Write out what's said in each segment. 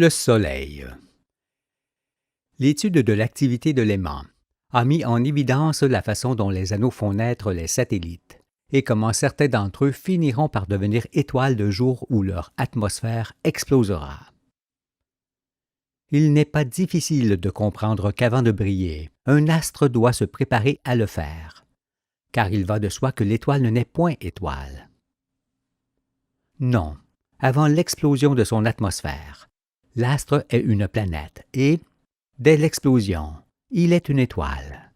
Le Soleil. L'étude de l'activité de l'aimant a mis en évidence la façon dont les anneaux font naître les satellites et comment certains d'entre eux finiront par devenir étoiles le jour où leur atmosphère explosera. Il n'est pas difficile de comprendre qu'avant de briller, un astre doit se préparer à le faire, car il va de soi que l'étoile n'est point étoile. Non, avant l'explosion de son atmosphère, l'astre est une planète et, dès l'explosion, il est une étoile.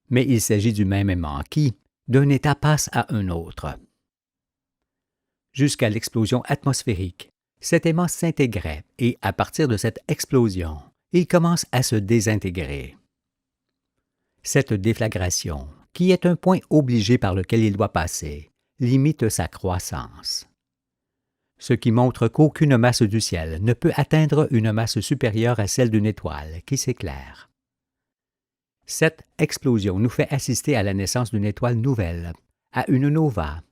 Mais il s'agit du même aimant qui, d'un état, passe à un autre. Jusqu'à l'explosion atmosphérique, cet aimant s'intégrait et, à partir de cette explosion, il commence à se désintégrer. Cette déflagration, qui est un point obligé par lequel il doit passer, limite sa croissance. Ce qui montre qu'aucune masse du ciel ne peut atteindre une masse supérieure à celle d'une étoile qui s'éclaire. Cette explosion nous fait assister à la naissance d'une étoile nouvelle, à une nova,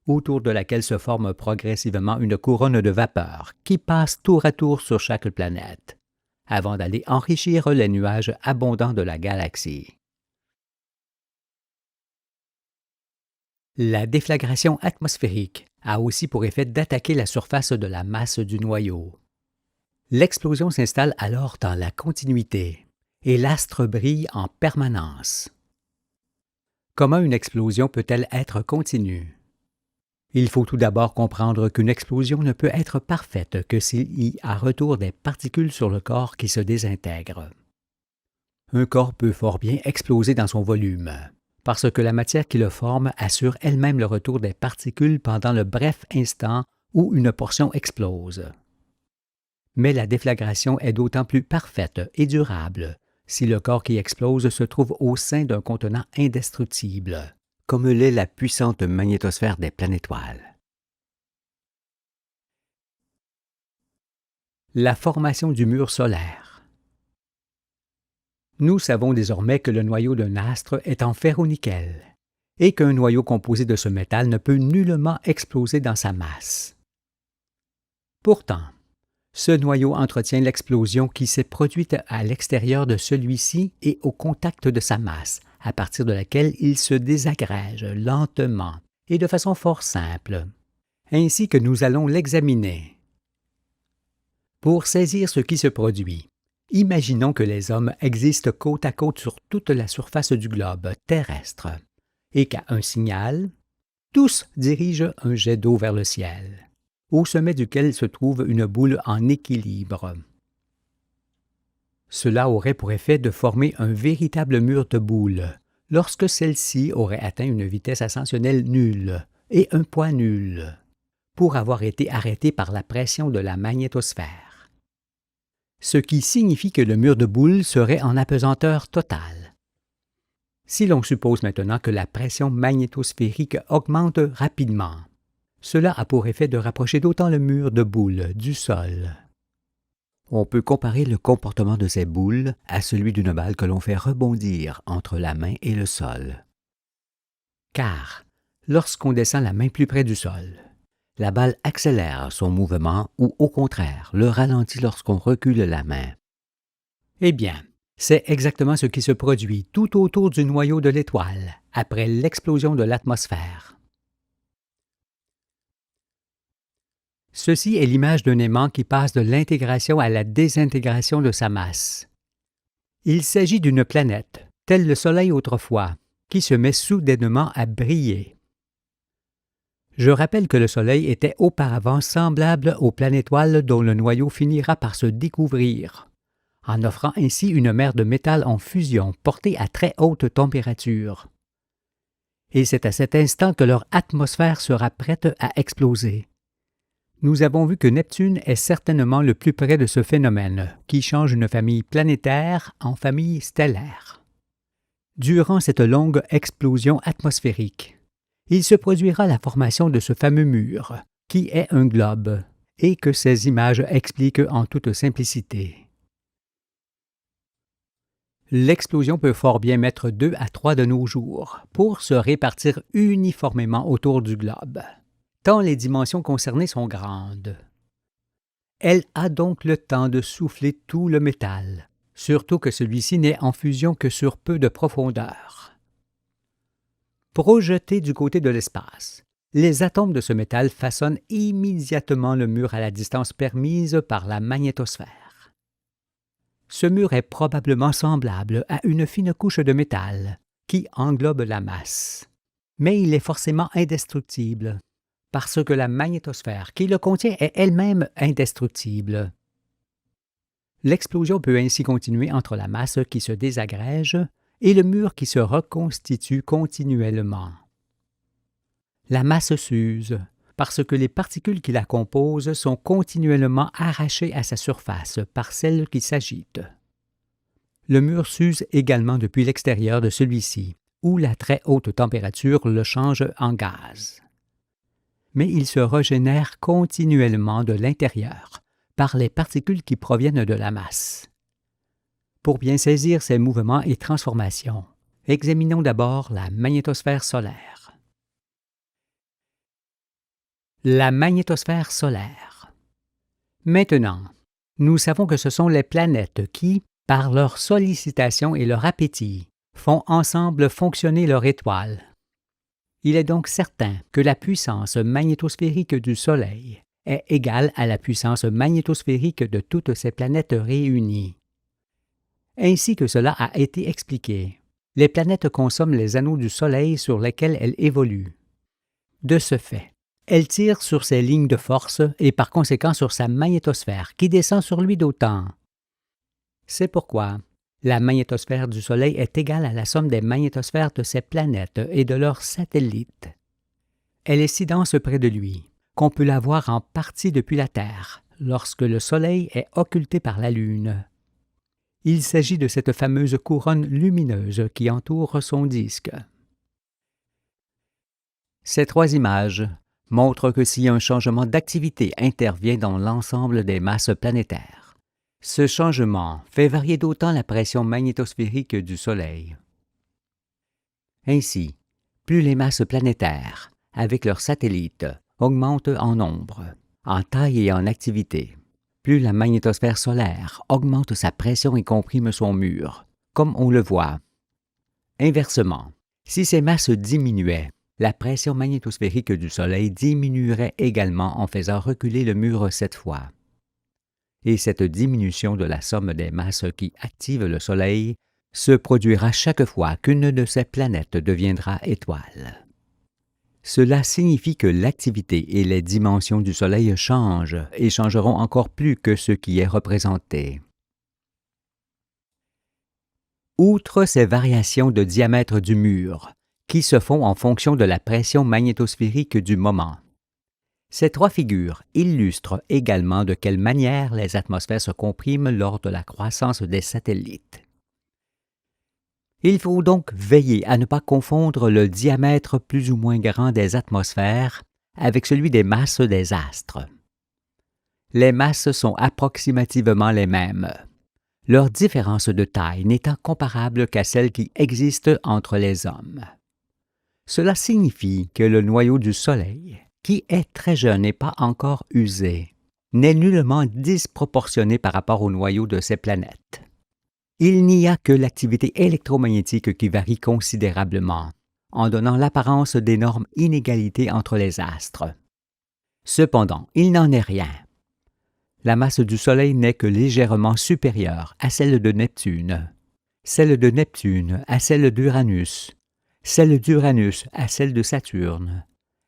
autour de laquelle se forme progressivement une couronne de vapeur qui passe tour à tour sur chaque planète, avant d'aller enrichir les nuages abondants de la galaxie. La déflagration atmosphérique a aussi pour effet d'attaquer la surface de la masse du noyau. L'explosion s'installe alors dans la continuité et l'astre brille en permanence. Comment une explosion peut-elle être continue? Il faut tout d'abord comprendre qu'une explosion ne peut être parfaite que s'il y a retour des particules sur le corps qui se désintègrent. Un corps peut fort bien exploser dans son volume, parce que la matière qui le forme assure elle-même le retour des particules pendant le bref instant où une portion explose. Mais la déflagration est d'autant plus parfaite et durable si le corps qui explose se trouve au sein d'un contenant indestructible, comme l'est la puissante magnétosphère des planétoiles. La formation du mur solaire. Nous savons désormais que le noyau d'un astre est en ferro-nickel et qu'un noyau composé de ce métal ne peut nullement exploser dans sa masse. Pourtant, ce noyau entretient l'explosion qui s'est produite à l'extérieur de celui-ci et au contact de sa masse, à partir de laquelle il se désagrège lentement et de façon fort simple, ainsi que nous allons l'examiner. Pour saisir ce qui se produit, imaginons que les hommes existent côte à côte sur toute la surface du globe terrestre et qu'à un signal, tous dirigent un jet d'eau vers le ciel, au sommet duquel se trouve une boule en équilibre. Cela aurait pour effet de former un véritable mur de boules lorsque celle-ci aurait atteint une vitesse ascensionnelle nulle et un poids nul, pour avoir été arrêtée par la pression de la magnétosphère. Ce qui signifie que le mur de boules serait en apesanteur totale. Si l'on suppose maintenant que la pression magnétosphérique augmente rapidement, cela a pour effet de rapprocher d'autant le mur de boules du sol. On peut comparer le comportement de ces boules à celui d'une balle que l'on fait rebondir entre la main et le sol. Car, lorsqu'on descend la main plus près du sol, la balle accélère son mouvement ou, au contraire, le ralentit lorsqu'on recule la main. Eh bien, c'est exactement ce qui se produit tout autour du noyau de l'étoile après l'explosion de l'atmosphère. Ceci est l'image d'un aimant qui passe de l'intégration à la désintégration de sa masse. Il s'agit d'une planète, telle le Soleil autrefois, qui se met soudainement à briller. Je rappelle que le Soleil était auparavant semblable aux planétoiles dont le noyau finira par se découvrir, en offrant ainsi une mer de métal en fusion portée à très haute température. Et c'est à cet instant que leur atmosphère sera prête à exploser. Nous avons vu que Neptune est certainement le plus près de ce phénomène, qui change une famille planétaire en famille stellaire. Durant cette longue explosion atmosphérique, il se produira la formation de ce fameux mur, qui est un globe, et que ces images expliquent en toute simplicité. L'explosion peut fort bien mettre 2 à 3 de nos jours pour se répartir uniformément autour du globe, tant les dimensions concernées sont grandes. Elle a donc le temps de souffler tout le métal, surtout que celui-ci n'est en fusion que sur peu de profondeur. Projetés du côté de l'espace, les atomes de ce métal façonnent immédiatement le mur à la distance permise par la magnétosphère. Ce mur est probablement semblable à une fine couche de métal qui englobe la masse. Mais il est forcément indestructible, parce que la magnétosphère qui le contient est elle-même indestructible. L'explosion peut ainsi continuer entre la masse qui se désagrège et le mur qui se reconstitue continuellement. La masse s'use parce que les particules qui la composent sont continuellement arrachées à sa surface par celles qui s'agitent. Le mur s'use également depuis l'extérieur de celui-ci, où la très haute température le change en gaz. Mais il se régénère continuellement de l'intérieur par les particules qui proviennent de la masse. Pour bien saisir ces mouvements et transformations, examinons d'abord la magnétosphère solaire. La magnétosphère solaire. Maintenant, nous savons que ce sont les planètes qui, par leur sollicitation et leur appétit, font ensemble fonctionner leur étoile. Il est donc certain que la puissance magnétosphérique du Soleil est égale à la puissance magnétosphérique de toutes ces planètes réunies. Ainsi que cela a été expliqué, les planètes consomment les anneaux du Soleil sur lesquels elles évoluent. De ce fait, elles tirent sur ses lignes de force et par conséquent sur sa magnétosphère qui descend sur lui d'autant. C'est pourquoi la magnétosphère du Soleil est égale à la somme des magnétosphères de ces planètes et de leurs satellites. Elle est si dense près de lui qu'on peut la voir en partie depuis la Terre lorsque le Soleil est occulté par la Lune. Il s'agit de cette fameuse couronne lumineuse qui entoure son disque. Ces trois images montrent que si un changement d'activité intervient dans l'ensemble des masses planétaires, ce changement fait varier d'autant la pression magnétosphérique du Soleil. Ainsi, plus les masses planétaires, avec leurs satellites, augmentent en nombre, en taille et en activité, plus la magnétosphère solaire augmente sa pression et comprime son mur, comme on le voit. Inversement, si ces masses diminuaient, la pression magnétosphérique du Soleil diminuerait également en faisant reculer le mur 7 fois. Et cette diminution de la somme des masses qui activent le Soleil se produira chaque fois qu'une de ces planètes deviendra étoile. Cela signifie que l'activité et les dimensions du Soleil changent et changeront encore plus que ce qui est représenté. Outre ces variations de diamètre du mur, qui se font en fonction de la pression magnétosphérique du moment, ces trois figures illustrent également de quelle manière les atmosphères se compriment lors de la croissance des satellites. Il faut donc veiller à ne pas confondre le diamètre plus ou moins grand des atmosphères avec celui des masses des astres. Les masses sont approximativement les mêmes, leur différence de taille n'étant comparable qu'à celle qui existe entre les hommes. Cela signifie que le noyau du Soleil, qui est très jeune et pas encore usé, n'est nullement disproportionné par rapport au noyau de ces planètes. Il n'y a que l'activité électromagnétique qui varie considérablement, en donnant l'apparence d'énormes inégalités entre les astres. Cependant, il n'en est rien. La masse du Soleil n'est que légèrement supérieure à celle de Neptune, celle de Neptune à celle d'Uranus, celle d'Uranus à celle de Saturne,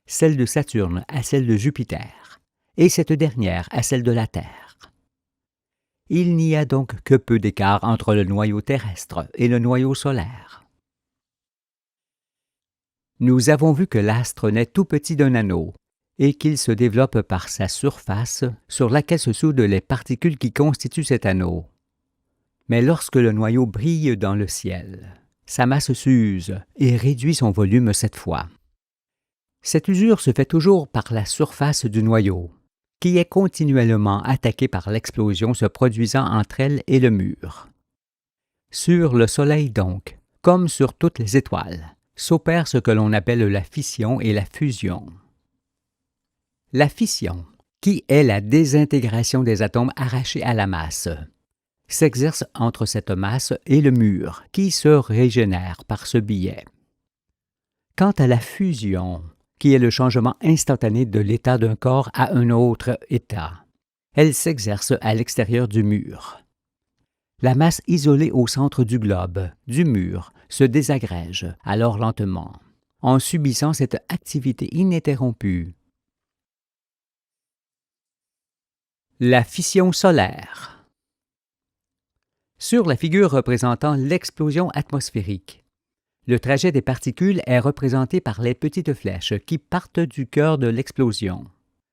celle de Saturne à celle de Jupiter, et cette dernière à celle de la Terre. Il n'y a donc que peu d'écart entre le noyau terrestre et le noyau solaire. Nous avons vu que l'astre naît tout petit d'un anneau et qu'il se développe par sa surface sur laquelle se soudent les particules qui constituent cet anneau. Mais lorsque le noyau brille dans le ciel, sa masse s'use et réduit son volume 7 fois. Cette usure se fait toujours par la surface du noyau, qui est continuellement attaquée par l'explosion se produisant entre elle et le mur. Sur le Soleil donc, comme sur toutes les étoiles, s'opère ce que l'on appelle la fission et la fusion. La fission qui est la désintégration des atomes arrachés à la masse, s'exerce entre cette masse et le mur, qui se régénère par ce biais. Quant à la fusion, qui est le changement instantané de l'état d'un corps à un autre état, elle s'exerce à l'extérieur du mur. La masse isolée au centre du globe, du mur, se désagrège alors lentement, en subissant cette activité ininterrompue. La fission solaire. Sur la figure représentant l'explosion atmosphérique, le trajet des particules est représenté par les petites flèches qui partent du cœur de l'explosion,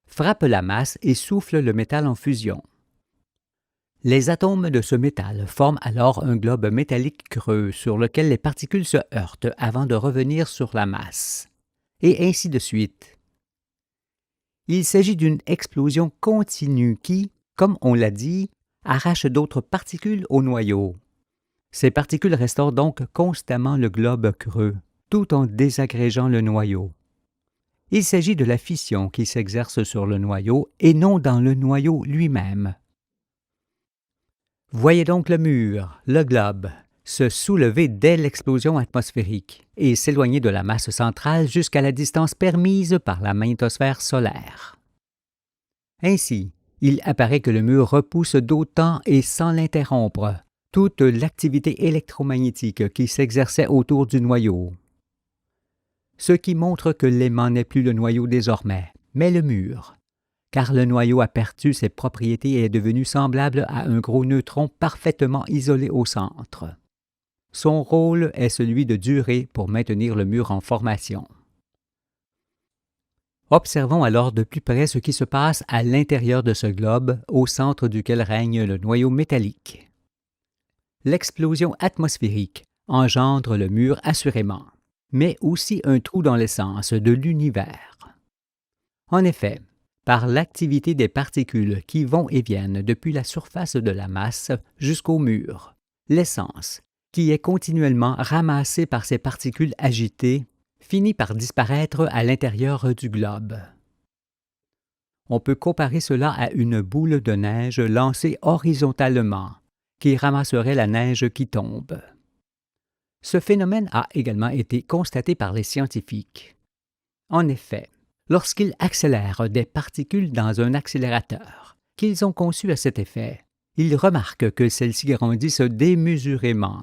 frappent la masse et soufflent le métal en fusion. Les atomes de ce métal forment alors un globe métallique creux sur lequel les particules se heurtent avant de revenir sur la masse, et ainsi de suite. Il s'agit d'une explosion continue qui, comme on l'a dit, arrache d'autres particules au noyau. Ces particules restaurent donc constamment le globe creux, tout en désagrégeant le noyau. Il s'agit de la fission qui s'exerce sur le noyau et non dans le noyau lui-même. Voyez donc le mur, le globe, se soulever dès l'explosion atmosphérique et s'éloigner de la masse centrale jusqu'à la distance permise par la magnétosphère solaire. Ainsi, il apparaît que le mur repousse d'autant et sans l'interrompre toute l'activité électromagnétique qui s'exerçait autour du noyau. Ce qui montre que l'aimant n'est plus le noyau désormais, mais le mur, car le noyau a perdu ses propriétés et est devenu semblable à un gros neutron parfaitement isolé au centre. Son rôle est celui de durer pour maintenir le mur en formation. Observons alors de plus près ce qui se passe à l'intérieur de ce globe, au centre duquel règne le noyau métallique. L'explosion atmosphérique engendre le mur assurément, mais aussi un trou dans l'essence de l'univers. En effet, par l'activité des particules qui vont et viennent depuis la surface de la masse jusqu'au mur, l'essence, qui est continuellement ramassée par ces particules agitées, finit par disparaître à l'intérieur du globe. On peut comparer cela à une boule de neige lancée horizontalement, qui ramasserait la neige qui tombe. Ce phénomène a également été constaté par les scientifiques. En effet, lorsqu'ils accélèrent des particules dans un accélérateur qu'ils ont conçu à cet effet, ils remarquent que celles-ci grandissent démesurément.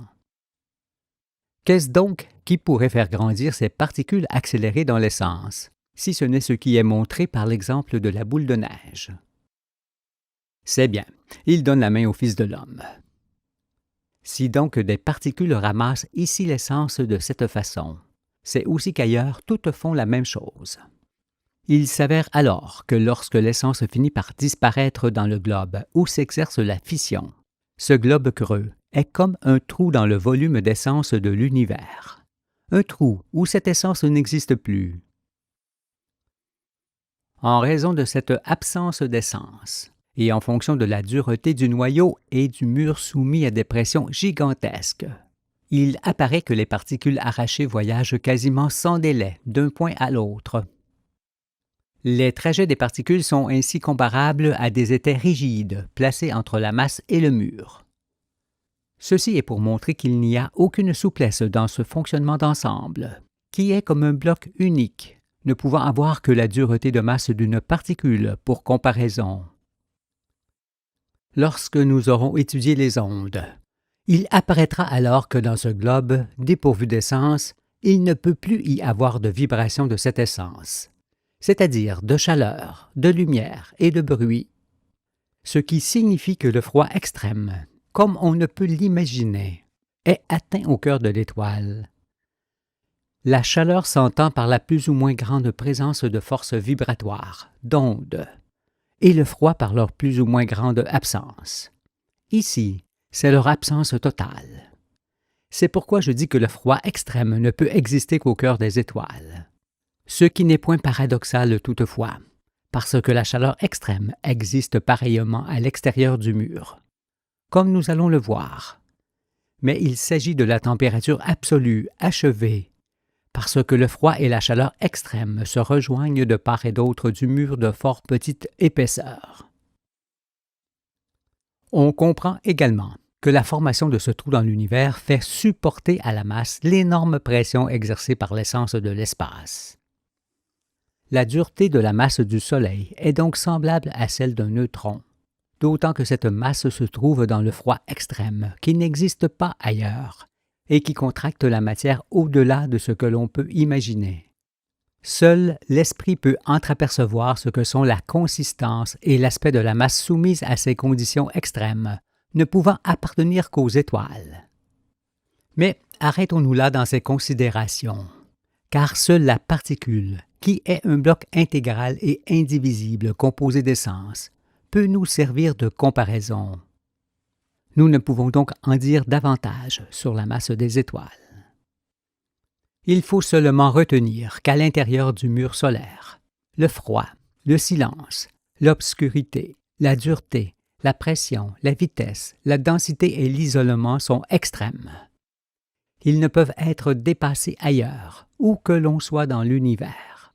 Qu'est-ce donc qui pourrait faire grandir ces particules accélérées dans l'essence, si ce n'est ce qui est montré par l'exemple de la boule de neige? C'est bien, il donne la main au Fils de l'homme. Si donc des particules ramassent ici l'essence de cette façon, c'est aussi qu'ailleurs toutes font la même chose. Il s'avère alors que lorsque l'essence finit par disparaître dans le globe où s'exerce la fission, ce globe creux est comme un trou dans le volume d'essence de l'univers, un trou où cette essence n'existe plus. En raison de cette absence d'essence, et en fonction de la dureté du noyau et du mur soumis à des pressions gigantesques, il apparaît que les particules arrachées voyagent quasiment sans délai d'un point à l'autre. Les trajets des particules sont ainsi comparables à des étais rigides placés entre la masse et le mur. Ceci est pour montrer qu'il n'y a aucune souplesse dans ce fonctionnement d'ensemble, qui est comme un bloc unique, ne pouvant avoir que la dureté de masse d'une particule pour comparaison. Lorsque nous aurons étudié les ondes, il apparaîtra alors que dans ce globe, dépourvu d'essence, il ne peut plus y avoir de vibration de cette essence, c'est-à-dire de chaleur, de lumière et de bruit, ce qui signifie que le froid extrême, comme on ne peut l'imaginer, est atteint au cœur de l'étoile. La chaleur s'entend par la plus ou moins grande présence de forces vibratoires, d'ondes, et le froid par leur plus ou moins grande absence. Ici, c'est leur absence totale. C'est pourquoi je dis que le froid extrême ne peut exister qu'au cœur des étoiles. Ce qui n'est point paradoxal toutefois, parce que la chaleur extrême existe pareillement à l'extérieur du mur, comme nous allons le voir. Mais il s'agit de la température absolue, achevée, parce que le froid et la chaleur extrême se rejoignent de part et d'autre du mur de fort petite épaisseur. On comprend également que la formation de ce trou dans l'univers fait supporter à la masse l'énorme pression exercée par l'essence de l'espace. La dureté de la masse du Soleil est donc semblable à celle d'un neutron, d'autant que cette masse se trouve dans le froid extrême qui n'existe pas ailleurs et qui contracte la matière au-delà de ce que l'on peut imaginer. Seul l'esprit peut entreapercevoir ce que sont la consistance et l'aspect de la masse soumise à ces conditions extrêmes, ne pouvant appartenir qu'aux étoiles. Mais arrêtons-nous là dans ces considérations, car seule la particule, qui est un bloc intégral et indivisible composé d'essence, peut nous servir de comparaison. Nous ne pouvons donc en dire davantage sur la masse des étoiles. Il faut seulement retenir qu'à l'intérieur du mur solaire, le froid, le silence, l'obscurité, la dureté, la pression, la vitesse, la densité et l'isolement sont extrêmes. Ils ne peuvent être dépassés ailleurs, où que l'on soit dans l'univers.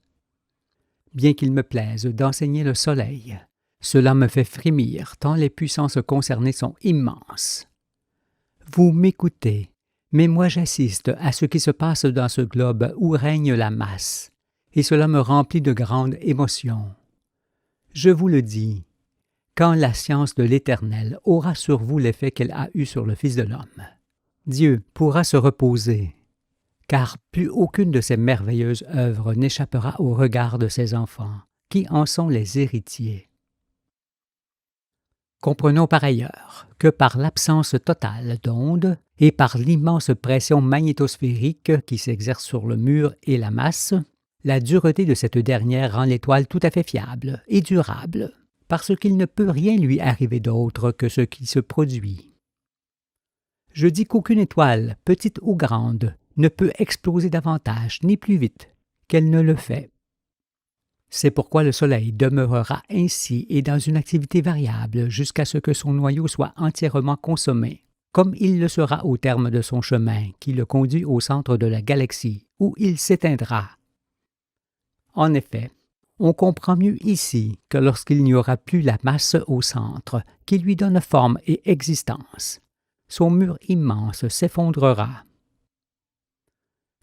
Bien qu'il me plaise d'enseigner le Soleil, cela me fait frémir tant les puissances concernées sont immenses. Vous m'écoutez, mais moi j'assiste à ce qui se passe dans ce globe où règne la masse, et cela me remplit de grande émotion. Je vous le dis, quand la science de l'Éternel aura sur vous l'effet qu'elle a eu sur le Fils de l'homme, Dieu pourra se reposer, car plus aucune de ces merveilleuses œuvres n'échappera au regard de ses enfants, qui en sont les héritiers. Comprenons par ailleurs que par l'absence totale d'ondes et par l'immense pression magnétosphérique qui s'exerce sur le mur et la masse, la dureté de cette dernière rend l'étoile tout à fait fiable et durable, parce qu'il ne peut rien lui arriver d'autre que ce qui se produit. Je dis qu'aucune étoile, petite ou grande, ne peut exploser davantage ni plus vite qu'elle ne le fait. C'est pourquoi le Soleil demeurera ainsi et dans une activité variable jusqu'à ce que son noyau soit entièrement consommé, comme il le sera au terme de son chemin qui le conduit au centre de la galaxie, où il s'éteindra. En effet, on comprend mieux ici que lorsqu'il n'y aura plus la masse au centre qui lui donne forme et existence, son mur immense s'effondrera.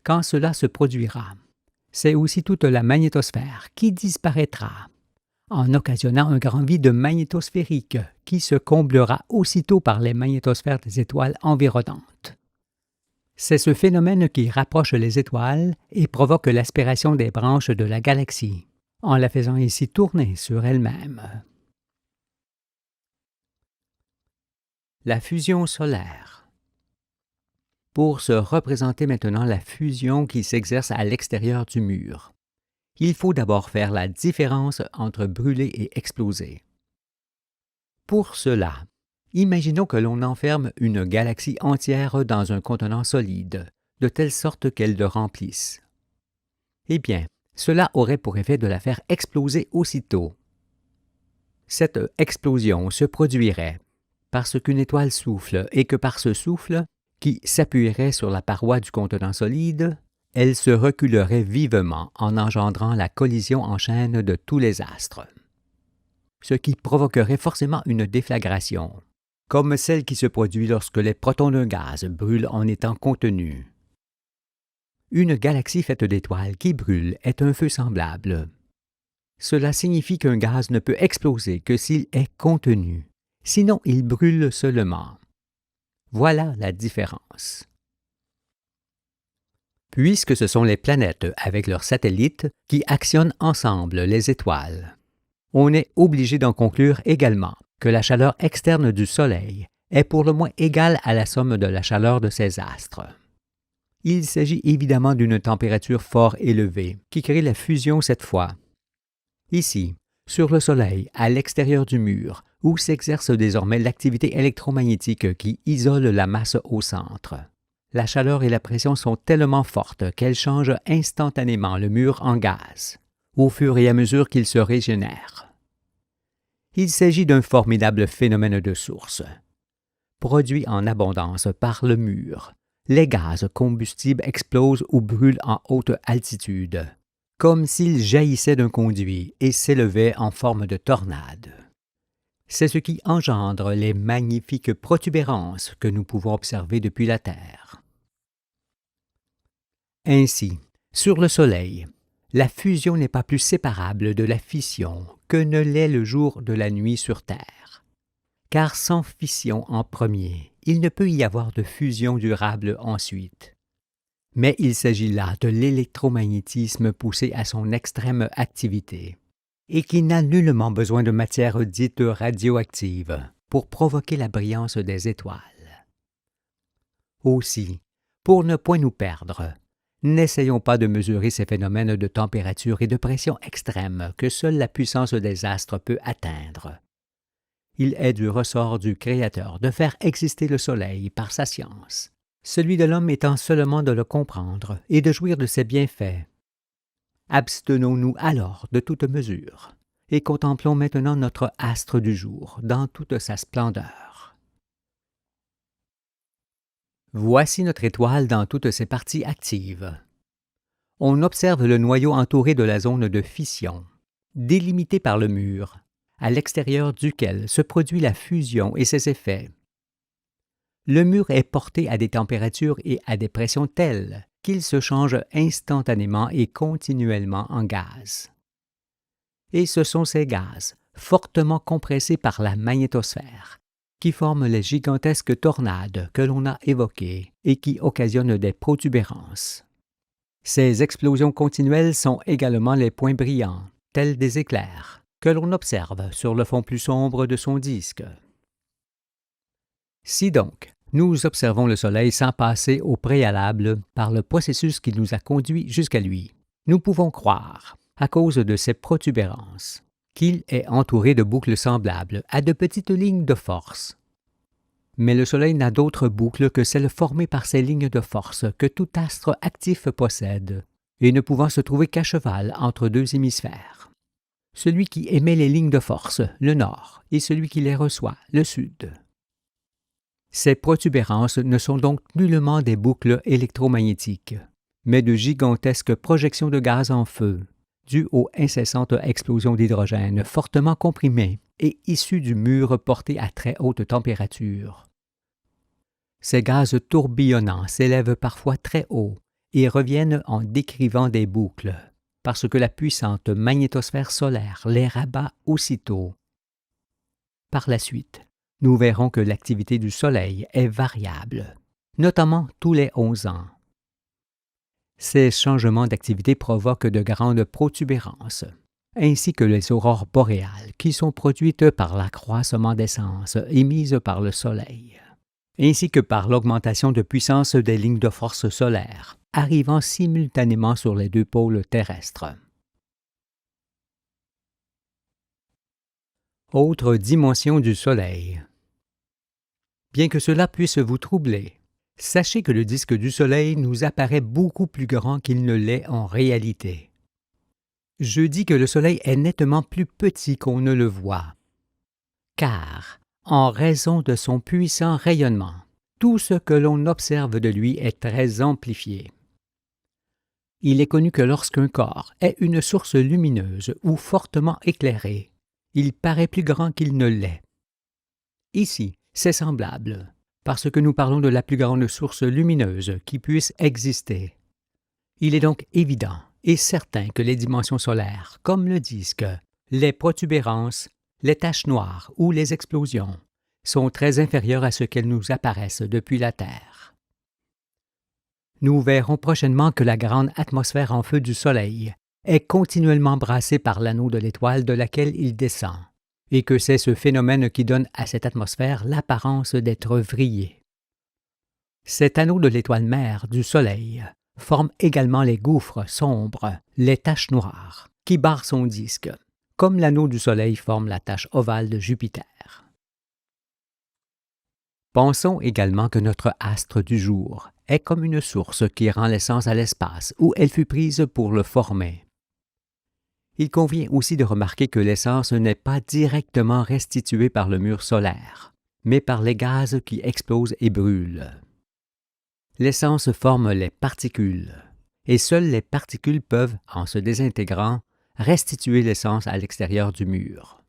Quand cela se produira, c'est aussi toute la magnétosphère qui disparaîtra, en occasionnant un grand vide magnétosphérique qui se comblera aussitôt par les magnétosphères des étoiles environnantes. C'est ce phénomène qui rapproche les étoiles et provoque l'aspiration des branches de la galaxie, en la faisant ainsi tourner sur elle-même. La fusion solaire. Pour se représenter maintenant la fusion qui s'exerce à l'extérieur du mur, il faut d'abord faire la différence entre brûler et exploser. Pour cela, imaginons que l'on enferme une galaxie entière dans un contenant solide, de telle sorte qu'elle le remplisse. Eh bien, cela aurait pour effet de la faire exploser aussitôt. Cette explosion se produirait parce qu'une étoile souffle et que par ce souffle, qui s'appuierait sur la paroi du contenant solide, elle se reculerait vivement en engendrant la collision en chaîne de tous les astres, ce qui provoquerait forcément une déflagration, comme celle qui se produit lorsque les protons d'un gaz brûlent en étant contenus. Une galaxie faite d'étoiles qui brûlent est un feu semblable. Cela signifie qu'un gaz ne peut exploser que s'il est contenu, sinon il brûle seulement. Voilà la différence. Puisque ce sont les planètes avec leurs satellites qui actionnent ensemble les étoiles, on est obligé d'en conclure également que la chaleur externe du Soleil est pour le moins égale à la somme de la chaleur de ses astres. Il s'agit évidemment d'une température fort élevée qui crée la fusion cette fois. Ici, sur le Soleil, à l'extérieur du mur, où s'exerce désormais l'activité électromagnétique qui isole la masse au centre. La chaleur et la pression sont tellement fortes qu'elles changent instantanément le mur en gaz, au fur et à mesure qu'il se régénère. Il s'agit d'un formidable phénomène de source, produit en abondance par le mur, les gaz combustibles explosent ou brûlent en haute altitude, comme s'ils jaillissaient d'un conduit et s'élevaient en forme de tornade. C'est ce qui engendre les magnifiques protubérances que nous pouvons observer depuis la Terre. Ainsi, sur le Soleil, la fusion n'est pas plus séparable de la fission que ne l'est le jour de la nuit sur Terre. Car sans fission en premier, il ne peut y avoir de fusion durable ensuite. Mais il s'agit là de l'électromagnétisme poussé à son extrême activité, et qui n'a nullement besoin de matière dite radioactive pour provoquer la brillance des étoiles. Aussi, pour ne point nous perdre, n'essayons pas de mesurer ces phénomènes de température et de pression extrêmes que seule la puissance des astres peut atteindre. Il est du ressort du Créateur de faire exister le Soleil par sa science, celui de l'homme étant seulement de le comprendre et de jouir de ses bienfaits. Abstenons-nous alors de toute mesure et contemplons maintenant notre astre du jour dans toute sa splendeur. Voici notre étoile dans toutes ses parties actives. On observe le noyau entouré de la zone de fission, délimité par le mur, à l'extérieur duquel se produit la fusion et ses effets. Le mur est porté à des températures et à des pressions telles qu'il se change instantanément et continuellement en gaz. Et ce sont ces gaz, fortement compressés par la magnétosphère, qui forment les gigantesques tornades que l'on a évoquées et qui occasionnent des protubérances. Ces explosions continuelles sont également les points brillants, tels des éclairs, que l'on observe sur le fond plus sombre de son disque. Si donc, nous observons le Soleil sans passer au préalable par le processus qui nous a conduits jusqu'à lui, nous pouvons croire, à cause de ses protubérances, qu'il est entouré de boucles semblables à de petites lignes de force. Mais le Soleil n'a d'autres boucles que celles formées par ces lignes de force que tout astre actif possède, et ne pouvant se trouver qu'à cheval entre deux hémisphères. Celui qui émet les lignes de force, le nord, et celui qui les reçoit, le sud. Ces protubérances ne sont donc nullement des boucles électromagnétiques, mais de gigantesques projections de gaz en feu, dues aux incessantes explosions d'hydrogène fortement comprimées et issues du mur porté à très haute température. Ces gaz tourbillonnants s'élèvent parfois très haut et reviennent en décrivant des boucles, parce que la puissante magnétosphère solaire les rabat aussitôt. Par la suite, nous verrons que l'activité du Soleil est variable, notamment tous les 11 ans. Ces changements d'activité provoquent de grandes protubérances, ainsi que les aurores boréales qui sont produites par l'accroissement d'essence émise par le Soleil, ainsi que par l'augmentation de puissance des lignes de force solaires, arrivant simultanément sur les deux pôles terrestres. Autre dimension du Soleil. Bien que cela puisse vous troubler, sachez que le disque du Soleil nous apparaît beaucoup plus grand qu'il ne l'est en réalité. Je dis que le Soleil est nettement plus petit qu'on ne le voit, car, en raison de son puissant rayonnement, tout ce que l'on observe de lui est très amplifié. Il est connu que lorsqu'un corps est une source lumineuse ou fortement éclairée, il paraît plus grand qu'il ne l'est. Ici, c'est semblable, parce que nous parlons de la plus grande source lumineuse qui puisse exister. Il est donc évident et certain que les dimensions solaires, comme le disque, les protubérances, les taches noires ou les explosions, sont très inférieures à ce qu'elles nous apparaissent depuis la Terre. Nous verrons prochainement que la grande atmosphère en feu du Soleil est continuellement brassée par l'anneau de l'étoile de laquelle il descend, et que c'est ce phénomène qui donne à cette atmosphère l'apparence d'être vrillée. Cet anneau de l'étoile mère du Soleil forme également les gouffres sombres, les taches noires, qui barrent son disque, comme l'anneau du Soleil forme la tache ovale de Jupiter. Pensons également que notre astre du jour est comme une source qui rend l'essence à l'espace où elle fut prise pour le former. Il convient aussi de remarquer que l'essence n'est pas directement restituée par le mur solaire, mais par les gaz qui explosent et brûlent. L'essence forme les particules, et seules les particules peuvent, en se désintégrant, restituer l'essence à l'extérieur du mur.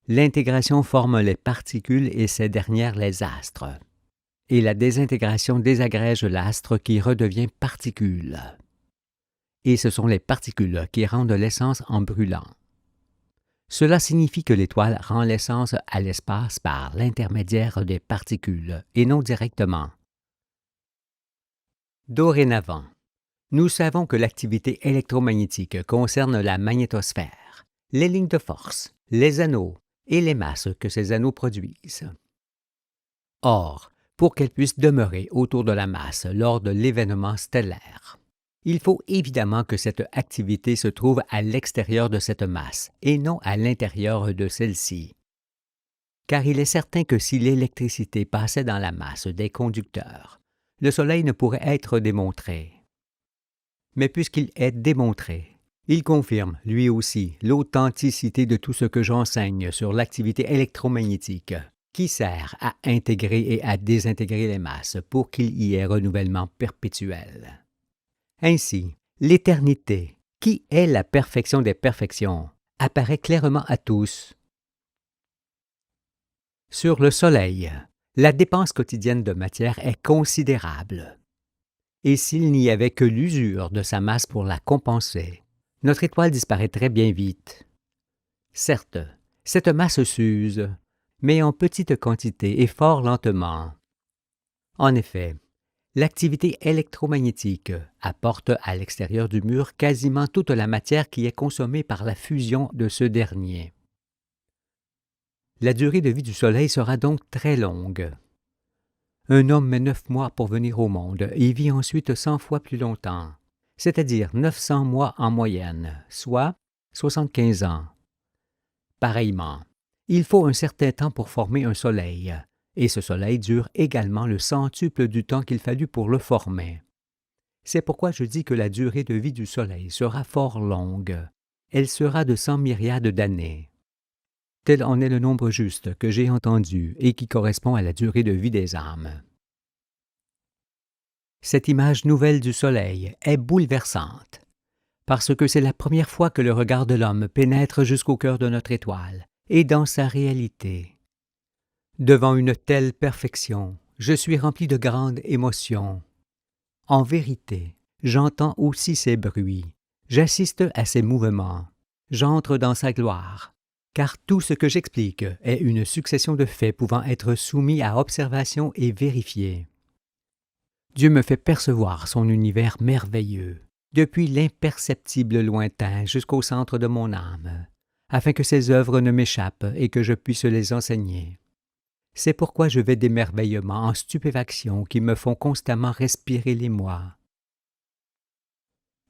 L'intégration forme les particules et ces dernières les astres, et la désintégration désagrège l'astre qui redevient particule. Et ce sont les particules qui rendent l'essence en brûlant. Cela signifie que l'étoile rend l'essence à l'espace par l'intermédiaire des particules, et non directement. Dorénavant, nous savons que l'activité électromagnétique concerne la magnétosphère, les lignes de force, les anneaux et les masses que ces anneaux produisent. Or, pour qu'elle puisse demeurer autour de la masse lors de l'événement stellaire, il faut évidemment que cette activité se trouve à l'extérieur de cette masse et non à l'intérieur de celle-ci. Car il est certain que si l'électricité passait dans la masse des conducteurs, le Soleil ne pourrait être démontré. Mais puisqu'il est démontré, il confirme, lui aussi, l'authenticité de tout ce que j'enseigne sur l'activité électromagnétique, qui sert à intégrer et à désintégrer les masses pour qu'il y ait renouvellement perpétuel. Ainsi, l'éternité, qui est la perfection des perfections, apparaît clairement à tous. Sur le Soleil, la dépense quotidienne de matière est considérable. Et s'il n'y avait que l'usure de sa masse pour la compenser, notre étoile disparaîtrait bien vite. Certes, cette masse s'use, mais en petite quantité et fort lentement. En effet, l'activité électromagnétique apporte à l'extérieur du mur quasiment toute la matière qui est consommée par la fusion de ce dernier. La durée de vie du Soleil sera donc très longue. Un homme met 9 mois pour venir au monde et vit ensuite 100 fois plus longtemps, c'est-à-dire 900 mois en moyenne, soit 75 ans. Pareillement, il faut un certain temps pour former un Soleil, et ce Soleil dure également le centuple du temps qu'il fallut pour le former. C'est pourquoi je dis que la durée de vie du Soleil sera fort longue. Elle sera de 100 myriades d'années. Tel en est le nombre juste que j'ai entendu et qui correspond à la durée de vie des âmes. Cette image nouvelle du Soleil est bouleversante, parce que c'est la première fois que le regard de l'homme pénètre jusqu'au cœur de notre étoile et dans sa réalité. Devant une telle perfection, je suis rempli de grande émotion. En vérité, j'entends aussi ses bruits, j'assiste à ses mouvements, j'entre dans sa gloire, car tout ce que j'explique est une succession de faits pouvant être soumis à observation et vérifiés. Dieu me fait percevoir son univers merveilleux, depuis l'imperceptible lointain jusqu'au centre de mon âme, afin que ses œuvres ne m'échappent et que je puisse les enseigner. C'est pourquoi je vais d'émerveillement en stupéfaction qui me font constamment respirer l'émoi.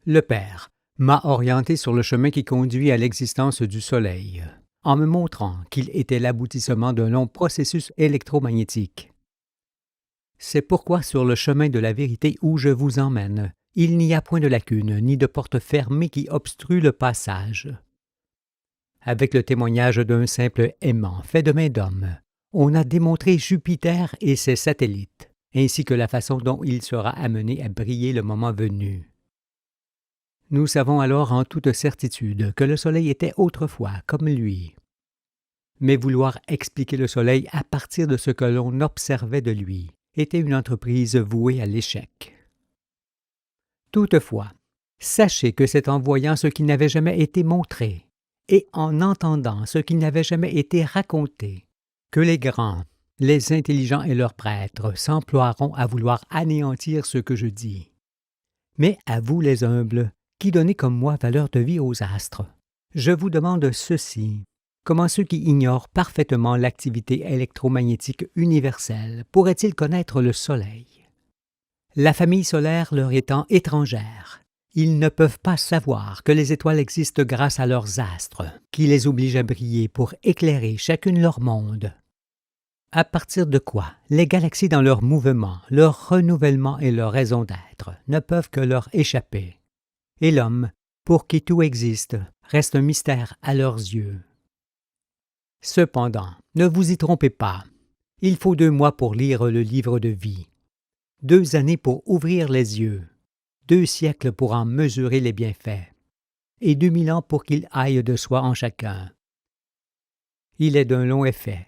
Le Père m'a orienté sur le chemin qui conduit à l'existence du Soleil, en me montrant qu'il était l'aboutissement d'un long processus électromagnétique. C'est pourquoi sur le chemin de la vérité où je vous emmène, il n'y a point de lacune ni de porte fermée qui obstrue le passage. Avec le témoignage d'un simple aimant fait de main d'homme, on a démontré Jupiter et ses satellites, ainsi que la façon dont il sera amené à briller le moment venu. Nous savons alors en toute certitude que le Soleil était autrefois comme lui. Mais vouloir expliquer le Soleil à partir de ce que l'on observait de lui était une entreprise vouée à l'échec. Toutefois, sachez que c'est en voyant ce qui n'avait jamais été montré et en entendant ce qui n'avait jamais été raconté que les grands, les intelligents et leurs prêtres s'emploieront à vouloir anéantir ce que je dis. Mais à vous les humbles, qui donnez comme moi valeur de vie aux astres, je vous demande ceci. Comment ceux qui ignorent parfaitement l'activité électromagnétique universelle pourraient-ils connaître le Soleil? La famille solaire leur étant étrangère, ils ne peuvent pas savoir que les étoiles existent grâce à leurs astres, qui les obligent à briller pour éclairer chacune leur monde. À partir de quoi les galaxies dans leur mouvement, leur renouvellement et leur raison d'être ne peuvent que leur échapper. Et l'homme, pour qui tout existe, reste un mystère à leurs yeux. Cependant, ne vous y trompez pas. Il faut 2 mois pour lire le livre de vie. 2 années pour ouvrir les yeux, 2 siècles pour en mesurer les bienfaits, et 2000 ans pour qu'il aille de soi en chacun. Il est d'un long effet,